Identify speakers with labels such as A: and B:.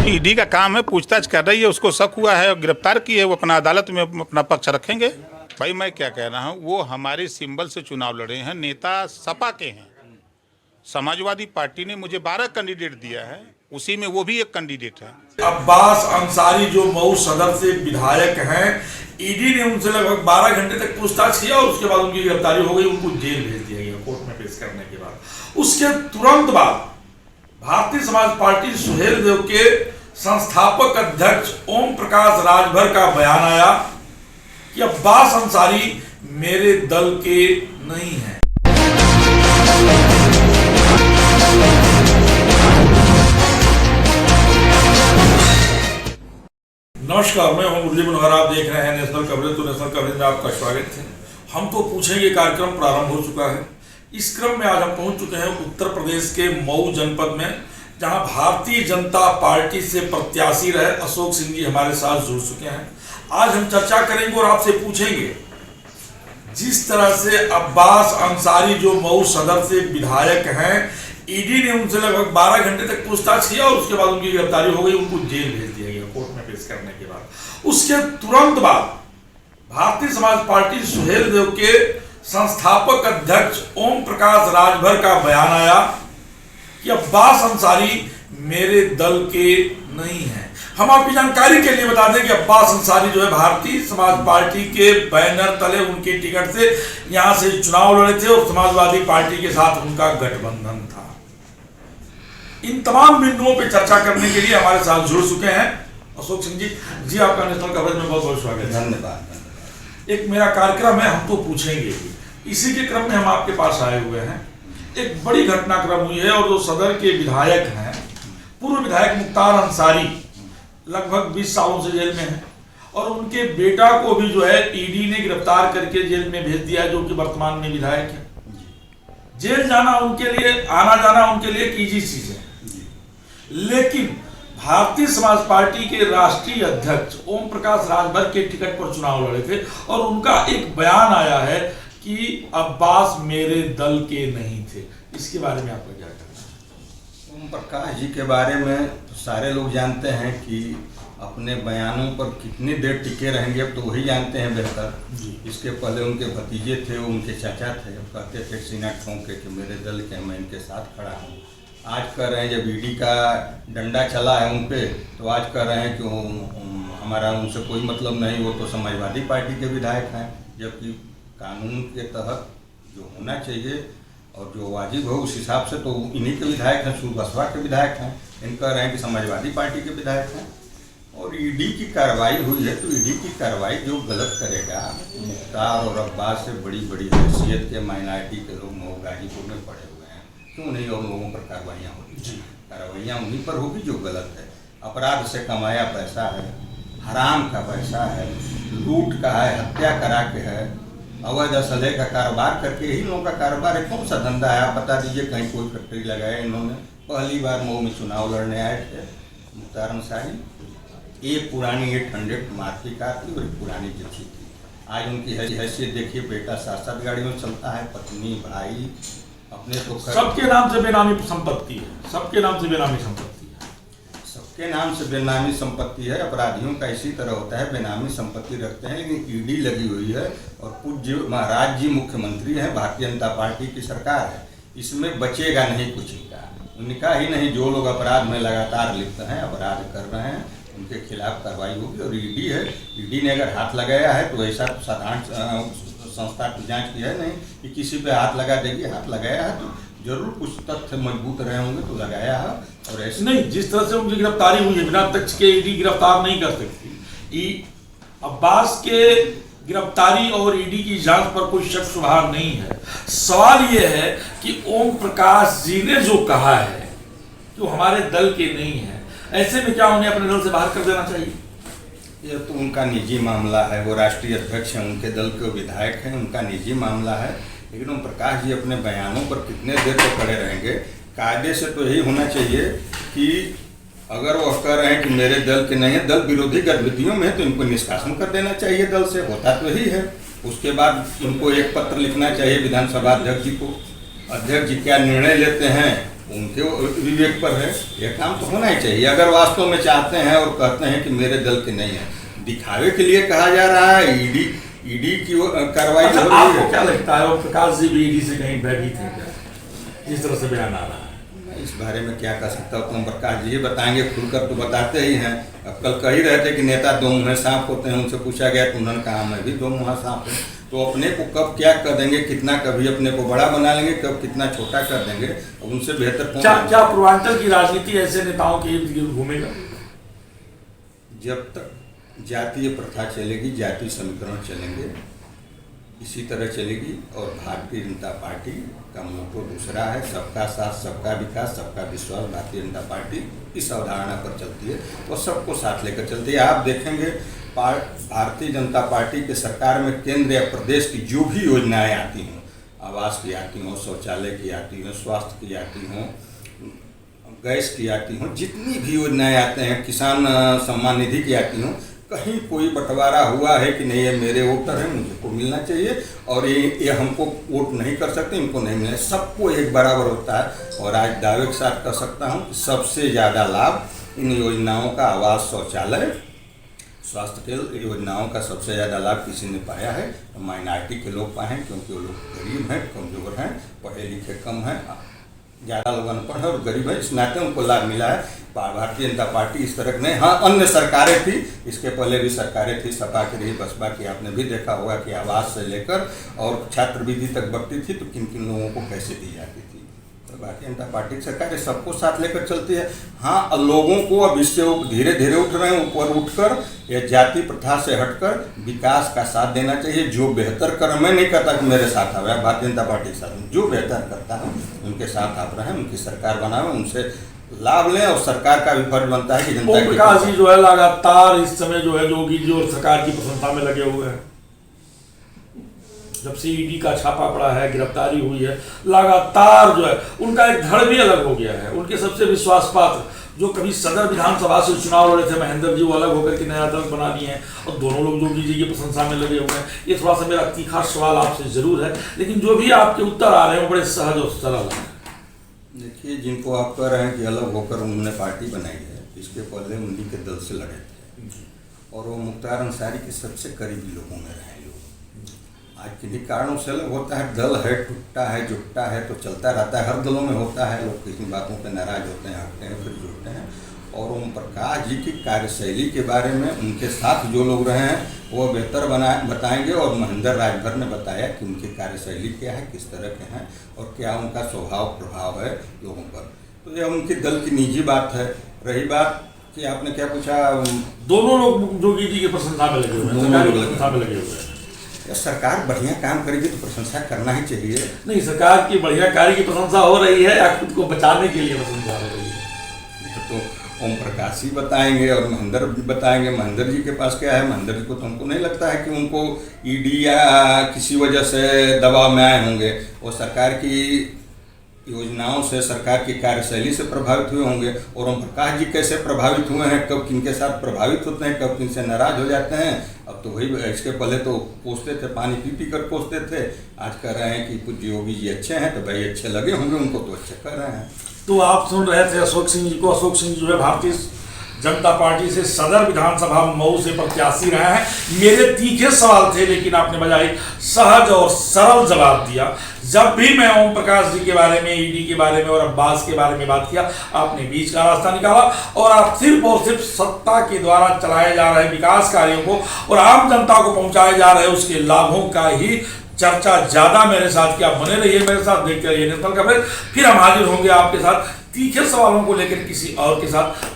A: ED का काम है, पूछताछ कर रही है, उसको शक हुआ है, गिरफ्तार की है, वो अपना अदालत में अपना पक्ष रखेंगे। भाई मैं क्या कह रहा हूँ, वो हमारे सिंबल से चुनाव लड़े हैं, नेता सपा के हैं। समाजवादी पार्टी ने मुझे 12 कैंडिडेट दिया है, उसी में वो भी एक कैंडिडेट है।
B: अब्बास अंसारी जो मऊ सदर से विधायक हैं, ईडी ने उनसे लगभग 12 घंटे तक पूछताछ किया और उसके बाद उनकी गिरफ्तारी हो गई, उनको जेल भेज दिया गया कोर्ट में पेश करने के बाद। उसके तुरंत बाद भारतीय समाज पार्टी सुहेल देव के संस्थापक अध्यक्ष ओम प्रकाश राजभर का बयान आया कि अब्बास अंसारी मेरे दल के नहीं हैं। नमस्कार, मैं हूं मुरली मनोहर, आप देख रहे हैं नेशनल कवरेज। तो नेशनल कवरेज में आपका स्वागत है। हम तो पूछेंगे कार्यक्रम प्रारंभ हो चुका है। इस क्रम में आज हम पहुंच चुके हैं उत्तर प्रदेश के मऊ जनपद में, जहां भारतीय जनता पार्टी से प्रत्याशी रहे अशोक सिंह जी हमारे साथ जुड़ चुके हैं। आज हम चर्चा करेंगे और आपसे पूछेंगे, जिस तरह से अब्बास अंसारी जो मऊ सदर से विधायक हैं, ईडी ने उनसे लगभग 12 घंटे तक पूछताछ किया और उसके बाद उनकी गिरफ्तारी हो गई, उनको जेल भेज दिया गया कोर्ट में पेश करने के बाद। उसके तुरंत बाद भारतीय समाज पार्टी सुहेल देव के संस्थापक अध्यक्ष ओम प्रकाश राजभर का बयान आया कि अब्बास अंसारी मेरे दल के नहीं हैं। हम आपकी जानकारी के लिए बता दें कि अब्बास अंसारी जो है भारतीय समाज पार्टी के बैनर तले उनके टिकट से यहां से चुनाव लड़े थे और समाजवादी पार्टी के साथ उनका गठबंधन था। इन तमाम बिंदुओं पर चर्चा करने के लिए हमारे साथ जुड़ चुके हैं अशोक सिंह जी। जी, आपका नेशनल कवरेज में बहुत बहुत स्वागत है।
C: धन्यवाद।
B: एक मेरा कार्यक्रम है, हम तो पूछेंगे, इसी के क्रम में हम आपके पास आए हुए हैं। एक बड़ी घटनाक्रम हुई है और जो सदर के विधायक हैं, पूर्व विधायक मुख्तार अंसारी लगभग 20 सालों से जेल में हैं और उनके बेटा को भी जो है ईडी ने गिरफ्तार करके जेल में भेज दिया है, जो कि वर्तमान में विधायक है। जेल जाना उनके लिए, आना जाना उनके लिए एक ईजी चीज है। लेकिन भारतीय समाज पार्टी के राष्ट्रीय अध्यक्ष ओम प्रकाश राजभर के टिकट पर चुनाव लड़े थे और उनका एक बयान आया है कि अब्बास मेरे दल के नहीं थे। इसके बारे में आपका क्या कहना है?
C: ओम प्रकाश जी के बारे में तो सारे लोग जानते हैं कि अपने बयानों पर कितनी देर टिके रहेंगे अब तो वही जानते हैं बेहतर। इसके पहले उनके भतीजे थे, वो उनके चाचा थे, वो कहते थे सीना ठोंक के कि मेरे दल के, मैं इनके साथ खड़ा हूँ। आज कह रहे हैं जब ईडी का डंडा चला है उन पे, तो आज कह रहे हैं कि हमारा उनसे कोई मतलब नहीं, वो तो समाजवादी पार्टी के विधायक हैं। जबकि कानून के तहत जो होना चाहिए और जो वाजिब हो उस हिसाब से तो इन्हीं के विधायक हैं, बसपा के विधायक हैं। इन कह रहे हैं कि समाजवादी पार्टी के विधायक हैं। और ईडी की कार्रवाई हुई है तो ईडी की कार्रवाई जो गलत करेगा, मुख्तार और अब्बास से बड़ी बड़ी हैसियत के माइनॉरिटी के लोग मऊ गाजीपुर में पड़े हुए हैं, क्यों नहीं और लोगों पर कार्रवाइयाँ होगी? कार्रवाइयाँ उन्हीं पर होगी जो गलत है। अपराध से कमाया पैसा है, हराम का पैसा है, लूट का है, हत्या करा के है, अवैध असले का कारोबार करके यही लोगों का कारोबार है। कौन सा धंधा है आप बता दीजिए? कहीं कोई फैक्ट्री लगाया इन्होंने? पहली बार मऊ में चुनाव लड़ने आए थे मुख्तार अंसारी। एक पुरानी 800 मारुति कार थी और एक पुरानी जिप्सी थी। आज उनकी हैसियत देखिए, बेटा 7-7 गाड़ियों में चलता है, पत्नी भाई अपने तो
B: सबके नाम से बेनामी संपत्ति है, सबके नाम से बेनामी संपत्ति है,
C: सबके नाम से बेनामी संपत्ति है। अपराधियों का इसी तरह होता है, बेनामी संपत्ति रखते हैं। लेकिन ईडी लगी हुई है और पूज्य महाराज जी मुख्यमंत्री हैं, भारतीय जनता पार्टी की सरकार है, इसमें बचेगा नहीं कुछ इनका। उनका ही नहीं, जो लोग अपराध में लगातार लिप्त हैं, अपराध कर रहे हैं, उनके खिलाफ कार्रवाई होगी। और ईडी है, ईडी ने अगर हाथ लगाया है तो ऐसा साधारण संस्था की जांच की है नहीं कि किसी पे हाथ लगा देगी। हाथ लगाया है तो जरूर कुछ तथ्य मजबूत रहे होंगे तो लगाया है। और ऐसे
B: नहीं, जिस तरह से उनकी गिरफ्तारी हुई है, बिना तथ्य के ईडी गिरफ्तार नहीं कर सकती। अब्बास के गिरफ्तारी और ईडी की जांच पर कोई शक शुबहा नहीं है। सवाल यह है कि ओम प्रकाश जी ने जो कहा है कि वो हमारे दल के नहीं है, ऐसे में क्या उन्हें अपने दल से बाहर कर देना चाहिए?
C: यह तो उनका निजी मामला है। वो राष्ट्रीय अध्यक्ष हैं, उनके दल के विधायक हैं, उनका निजी मामला है। लेकिन ओम प्रकाश जी अपने बयानों पर कितने देर तक खड़े रहेंगे? कायदे से तो यही होना चाहिए कि अगर वो कह रहे हैं कि मेरे दल के नहीं है, दल विरोधी गतिविधियों में, तो इनको निष्कासन कर देना चाहिए दल से। होता तो यही है। उसके बाद उनको एक पत्र लिखना चाहिए विधानसभा अध्यक्ष जी को। अध्यक्ष जी क्या निर्णय लेते हैं उनके विवेक पर है, यह काम तो होना ही चाहिए। अगर वास्तव में चाहते हैं और कहते हैं कि मेरे दल के नहीं है, दिखावे के लिए कहा जा रहा है, ईडी की कार्रवाई हो रही
B: आपको
C: है।
B: क्या लगता है वो प्रकाश जी भी ईडी से कहीं भयभीत हैं क्या, जिस तरह से बयान आ रहा है?
C: मैं इस बारे में क्या कह सकता हूँ, तुम प्रकाश जी बताएंगे, खुलकर तो बताते ही हैं। अब कल कह ही रहे थे कि नेता दो मुँहे सांप होते हैं, उनसे पूछा गया तो उन्होंने कहा मैं भी दो मुँहा सांप हूँ। तो अपने को कब क्या कर देंगे, कितना कभी अपने को बड़ा बना लेंगे, कब कितना छोटा कर देंगे, उनसे बेहतर कौन?
B: क्या पूर्वांचल की राजनीति ऐसे नेताओं के इर्द गिर्द घूमेगा?
C: जब तक जातीय प्रथा चलेगी, जातीय समीकरण चलेंगे, इसी तरह चलेगी। और भारतीय जनता पार्टी का मोटो दूसरा है, सबका साथ सबका विकास सबका विश्वास। भारतीय जनता पार्टी इस अवधारणा पर चलती है और सबको साथ लेकर चलती है। आप देखेंगे भारतीय जनता पार्टी के सरकार में केंद्र या प्रदेश की जो भी योजनाएं आती हों, आवास की आती हों, शौचालय की आती हों, स्वास्थ्य की आती हों, गैस की आती हों, जितनी भी योजनाएं आते हैं, किसान सम्मान निधि की आती हों, कहीं कोई बंटवारा हुआ है कि नहीं ये मेरे वोटर हैं मुझे को मिलना चाहिए और ये हमको वोट नहीं कर सकते, इनको नहीं मिलना, सबको एक बराबर होता है। और आज दावे के साथ कह सकता हूँ कि सबसे ज़्यादा लाभ इन योजनाओं का आवास, शौचालय, स्वास्थ्य के योजनाओं का सबसे ज़्यादा लाभ किसी ने पाया है तो माइनॉरिटी के लोग पाए हैं, क्योंकि वो लोग गरीब हैं, कमज़ोर हैं, पढ़े लिखे कम हैं, ज़्यादा लोग अनपढ़ हैं और गरीब है, इस नाते उनको लाभ मिला है। भारतीय जनता पार्टी इस तरह नहीं, हाँ अन्य सरकारें थी, इसके पहले भी सरकारें थी, सपा की रही, बसपा की, आपने भी देखा होगा कि आवास से लेकर और छात्रवृत्ति तक बढ़ती थी तो किन किन लोगों को कैसे दी जाती थी। तो भारतीय जनता पार्टी की सरकारें सबको साथ लेकर चलती है। हाँ, लोगों को अब इससे धीरे धीरे उठ रहे हैं, ऊपर उठकर या जाति प्रथा से हटकर विकास का साथ देना चाहिए। जो बेहतर कर, मैं नहीं कहता कि मेरे साथ आवे, भारतीय जनता पार्टी के साथ, जो बेहतर करता है उनके साथ आप रहें, उनकी सरकार बनाएं, उनसे लाभ लें। और सरकार का भी फर्ज बनता है कि जनता
B: ओम प्रकाश जी जो है लगातार इस समय जो है योगी जी और सरकार की प्रशंसा में लगे हुए हैं। जब से ईडी का छापा पड़ा है, गिरफ्तारी हुई है, लगातार जो है उनका एक धड़ भी अलग हो गया है। उनके सबसे विश्वास पात्र जो कभी सदर विधानसभा से चुनाव लड़े थे महेंद्र जी, वो अलग होकर के नया दल बना दिए हैं और दोनों लोग योगी जी की प्रशंसा में लगे हुए हैं। ये थोड़ा सा मेरा तीखा सवाल आपसे जरूर है, लेकिन जो भी आपके उत्तर आ रहे हैं वो बड़े सहज और सरल हैं।
C: देखिए, जिनको आप कह रहे हैं कि अलग होकर उन्होंने पार्टी बनाई है, इसके पहले उन्हीं के दल से लड़े थे और वो मुख्तार अंसारी के सबसे करीबी लोगों में रहे लोग। आज किन्हीं कारणों से अलग होता है, दल है, टूटता है, जुटता है तो चलता रहता है, हर दलों में होता है। लोग किसी बातों पर नाराज होते हैं, हटते हैं, फिर जुड़ते हैं। और ओम प्रकाश जी की कार्यशैली के बारे में उनके साथ जो लोग रहे हैं वो बेहतर बताएंगे। और महेंद्र राजभर ने बताया कि उनकी कार्यशैली क्या है, किस तरह के हैं और क्या उनका स्वभाव प्रभाव है लोगों पर। तो यह उनकी दल की निजी बात है। रही बात कि आपने क्या पूछा,
B: दोनों लोग योगी जी की प्रशंसा में लगे हुए हैं, सरकार की प्रशंसा में लगे हुए हैं।
C: सरकार बढ़िया काम करेगी तो प्रशंसा करना ही चाहिए।
B: नहीं, सरकार की बढ़िया कार्य की प्रशंसा हो रही है या खुद को बचाने के लिए प्रशंसा हो रही है?
C: तो ओम प्रकाश ही बताएंगे और महेंद्र भी बताएंगे। महेंद्र जी के पास क्या है, महेंद्र जी को तो हमको नहीं लगता है कि उनको ईडी या किसी वजह से दबाव में आए होंगे। वो सरकार की योजनाओं से, सरकार की कार्यशैली से प्रभावित हुए होंगे। और ओम प्रकाश जी कैसे प्रभावित हुए हैं, कब किन के साथ प्रभावित होते हैं, कब किन से नाराज हो जाते हैं। अब तो वही, इसके पहले तो कोसते थे, पानी पी पी कर कोसते थे, आज कह रहे हैं कि कुछ योगी जी अच्छे हैं तो भाई अच्छे लगे होंगे उनको, तो अच्छे कर रहे हैं।
B: तो आप सुन रहे थे अशोक सिंह जी को। अशोक सिंह जो है भारतीय जनता पार्टी से सदर विधानसभा मऊ से प्रत्याशी रहे हैं। मेरे तीखे सवाल थे लेकिन आपने बजाय सहज और सरल जवाब दिया। जब भी मैं ओम प्रकाश जी के बारे में, ईडी के बारे में और अब्बास के बारे में बात किया, आपने बीच का रास्ता निकाला और आप सिर्फ और सिर्फ सत्ता के द्वारा चलाए जा रहे विकास कार्यों को और आम जनता को पहुंचाए जा रहे उसके लाभों का ही चर्चा ज्यादा मेरे साथ किया। बने रहिए मेरे साथ, देखते रहिए नेशनल कवरेज। फिर हम हाजिर होंगे आपके साथ तीखे सवालों को लेकर किसी और के साथ।